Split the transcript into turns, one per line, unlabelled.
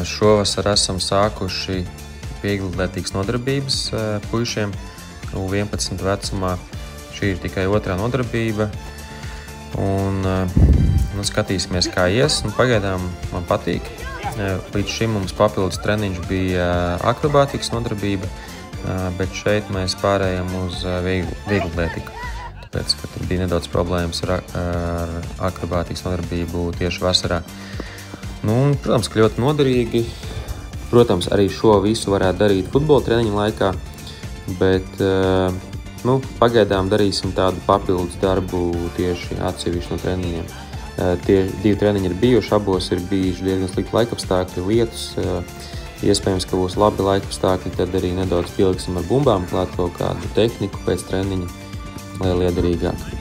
Šovasar esam sākuši vieglatlētīgas nodarbības puišiem U11 vecumā. Šī ir tikai otrā nodarbība. Un skatīsimies, kā ies. Pagaidām man patīk. Līdz šim mums papildus treniņš bija akrobātikas nodarbība, bet šeit mēs pārējām uz vieglatlētiku. Tāpēc, ka tur bija nedaudz problēmas ar akrobātikas nodarbību tieši vasarā. Protams, ka ļoti noderīgi. Protams, arī šo visu varētu darīt futbola treniņa laikā, bet pagaidām darīsim tādu papildus darbu tieši atsevišķi no treniņiem. Tie 2 treniņi ir bijuši, abos ir bijuši diezgan slikti laikapstākļi, lietus. Iespējams, ka būs labi laikapstākļi, tad arī nedaudz pieliksim ar bumbām klāt kaut kādu tehniku pēc treniņa, lai liederīgāk.